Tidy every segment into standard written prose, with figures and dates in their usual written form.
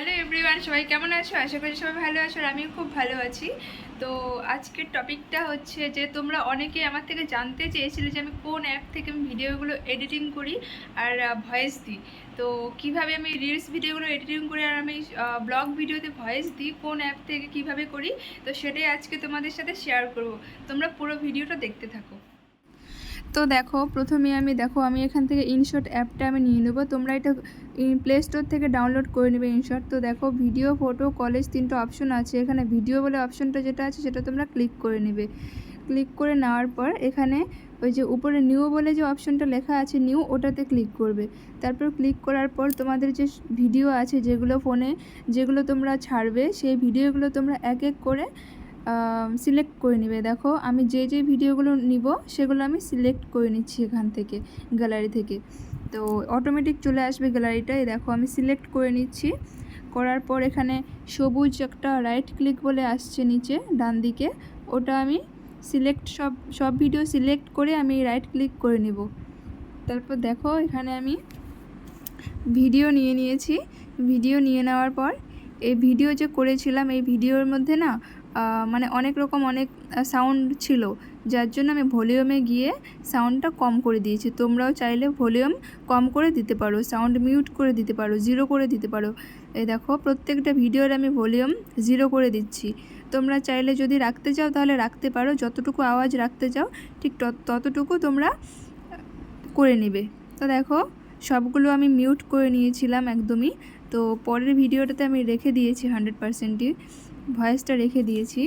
Hello everyone, সবাই কেমন আছো? আশা করি সবাই ভালো আছো আর আমিও খুব ভালো আছি। তো আজকের টপিকটা হচ্ছে যে তোমরা অনেকেই আমার থেকে জানতে চেয়েছিলে যে আমি কোন অ্যাপ থেকে আমি ভিডিওগুলো এডিটিং করি আর ভয়েস দিই। তো কিভাবে আমি রিলস ভিডিওগুলো এডিটিং করি আর আমি ব্লগ ভিডিওতে ভয়েস দিই, কোন অ্যাপ থেকে কিভাবে করি, তো সেটাই আজকে তোমাদের সাথে শেয়ার করব। তোমরা পুরো ভিডিওটা দেখতে থাকো। তো দেখো, প্রথমে আমি এখান থেকে ইনশট অ্যাপটা আমি নিয়ে নেবো। তোমরা এটা প্লে স্টোর থেকে ডাউনলোড করে নেবে ইনশট। তো দেখো, ভিডিও, ফটো, কলেজ তিনটে অপশন আছে। এখানে ভিডিও বলে অপশনটা যেটা আছে সেটা তোমরা ক্লিক করে নেবে। ক্লিক করে নেওয়ার পর এখানে ওই যে উপরে নিউ বলে যে অপশনটা লেখা আছে, নিউ, ওটাতে ক্লিক করবে। তারপর ক্লিক করার পর তোমাদের যে ভিডিও আছে, যেগুলো ফোনে যেগুলো তোমরা ছাড়বে, সেই ভিডিওগুলো তোমরা এক এক করে সিলেক্ট করে নেবে। দেখো, আমি যে ভিডিওগুলো নিব সেগুলো আমি সিলেক্ট করে নিচ্ছি এখান থেকে, গ্যালারি থেকে। তো অটোমেটিক চলে আসবে গ্যালারিটায়। দেখো, আমি সিলেক্ট করে নিচ্ছি। করার পর এখানে সবুজ একটা রাইট ক্লিক বলে আসছে নিচে ডান দিকে, ওটা আমি সিলেক্ট সব ভিডিও সিলেক্ট করে আমি রাইট ক্লিক করে নেব। তারপর দেখো, এখানে আমি ভিডিও নিয়ে নিয়েছি। ভিডিও নিয়ে নেওয়ার পর এই ভিডিও যে করেছিলাম, এই ভিডিওর মধ্যে না মানে অনেক সাউন্ড ছিল, যার জন্য আমি ভলিউমে গিয়ে সাউন্ডটা কম করে দিয়েছি। তোমরাও চাইলে ভলিউম কম করে দিতে পারো, সাউন্ড মিউট করে দিতে পারো, জিরো করে দিতে পারো। এই দেখো, প্রত্যেকটা ভিডিওর আমি ভলিউম জিরো করে দিচ্ছি। তোমরা চাইলে যদি রাখতে চাও তাহলে রাখতে পারো, যতটুকু আওয়াজ রাখতে চাও ঠিক ততটুকু তোমরা করে নেবে। তো দেখো, সবগুলো আমি মিউট করে নিয়েছিলাম একদমই। তো পরের ভিডিওটাতে আমি রেখে দিয়েছি 100%ই ভয়েসটা রেখে দিয়েছি।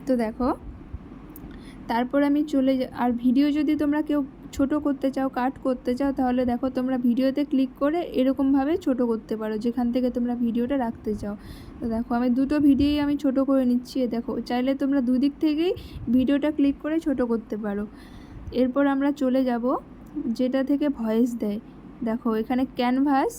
তো দেখো, তারপর আমি আর ভিডিও যদি তোমরা কেউ ছোট করতে চাও, কাট করতে চাও, তাহলে দেখো তোমরা ভিডিওতে ক্লিক করে এরকমভাবে ছোট করতে পারো যেখান থেকে তোমরা ভিডিওটা রাখতে চাও। তো দেখো, আমি দুটো ভিডিওই আমি ছোট করে নিচ্ছি। দেখো, চাইলে তোমরা দুদিক থেকেই ভিডিওটা ক্লিক করে ছোট করতে পারো। এরপর আমরা চলে যাব যেটা থেকে ভয়েস দেয়। দেখো, এখানে ক্যানভাস,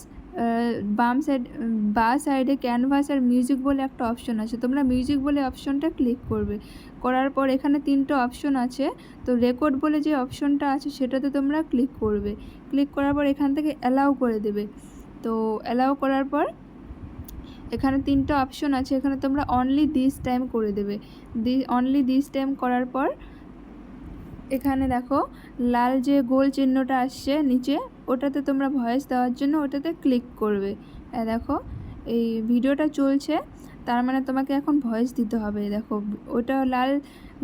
বাঁ সাইডে ক্যানভাস আর মিউজিক বলে একটা অপশন আছে। তোমরা মিউজিক বলে অপশনটা ক্লিক করবে। করার পর এখানে তিনটে অপশন আছে। তো রেকর্ড বলে যে অপশনটা আছে সেটাতে তোমরা ক্লিক করবে। ক্লিক করার পর এখান থেকে অ্যালাউ করে দেবে। তো অ্যালাউ করার পর এখানে তিনটে অপশন আছে, এখানে তোমরা অনলি দিস টাইম করে দেবে। অনলি দিস টাইম করার পর এখানে দেখো লাল যে গোল চিহ্নটা আসছে নিচে, ওটাতে তোমরা ভয়েস দেওয়ার জন্য ওটাতে ক্লিক করবে। দেখো, এই ভিডিওটা চলছে, তার মানে তোমাকে এখন ভয়েস দিতে হবে। দেখো, ওটা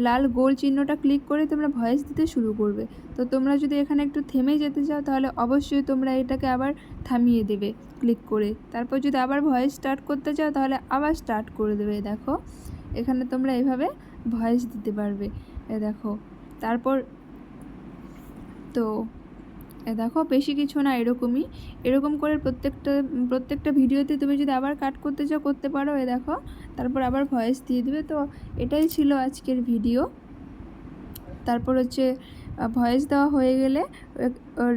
লাল গোল চিহ্নটা ক্লিক করে তোমরা ভয়েস দিতে শুরু করবে। তো তোমরা যদি এখানে একটু থেমে যেতে চাও তাহলে অবশ্যই তোমরা এটাকে আবার থামিয়ে দেবে ক্লিক করে। তারপর যদি আবার ভয়েস স্টার্ট করতে চাও তাহলে আবার স্টার্ট করে দেবে। দেখো, এখানে তোমরা এইভাবে ভয়েস দিতে পারবে। দেখো, তারপর তো দেখো, বেশি কিছু না, এরকম করে প্রত্যেকটা ভিডিওতে তুমি যদি আবার কাট করতে চাও করতে পারো। দেখো, তারপর আবার ভয়েস দিয়ে দিবে। তো এটাই ছিল আজকের ভিডিও। তারপর হচ্ছে ভয়েস দেওয়া হয়ে গেলে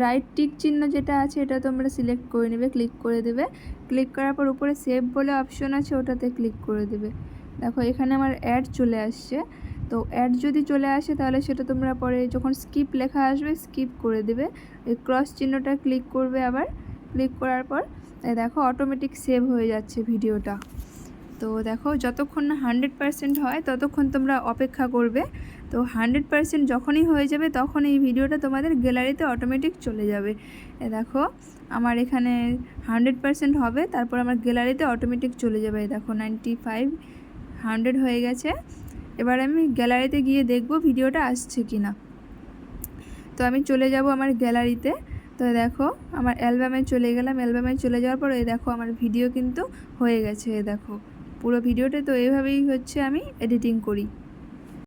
রাইট টিক চিহ্ন যেটা আছে এটা তোমরা সিলেক্ট করে নেবে, ক্লিক করে দেবে। ক্লিক করার পর উপরে সেভ বলে অপশন আছে, ওটাতে ক্লিক করে দেবে। দেখো, এখানে আমার অ্যাড চলে আসছে। তো অ্যাড যদি চলে আসে তাহলে সেটা তোমরা পরে যখন স্কিপ লেখা আসবে স্কিপ করে দেবে। এই ক্রস চিহ্নটা ক্লিক করবে আবার। ক্লিক করার পর দেখো অটোমেটিক সেভ হয়ে যাচ্ছে ভিডিওটা। তো দেখো, যতক্ষণ না 100% হয় ততক্ষণ তোমরা অপেক্ষা করবে। তো 100% যখনই হয়ে যাবে তখন এই ভিডিওটা তোমাদের গ্যালারিতে অটোমেটিক চলে যাবে। দেখো, আমার এখানে 100% হবে, তারপর আমার গ্যালারিতে অটোমেটিক চলে যাবে। দেখো, 95, 100 হয়ে গেছে। এবার আমি গ্যালারিতে গিয়ে দেখব ভিডিওটা আসছে কি না। তো আমি চলে যাব আমার গ্যালারিতে। তো দেখো, আমার অ্যালবামে চলে গেলাম। অ্যালবামে চলে যাওয়ার পর এই দেখো আমার ভিডিও কিন্তু হয়ে গেছে। দেখো, পুরো ভিডিওটা তো এইভাবেই হচ্ছে আমি এডিটিং করি।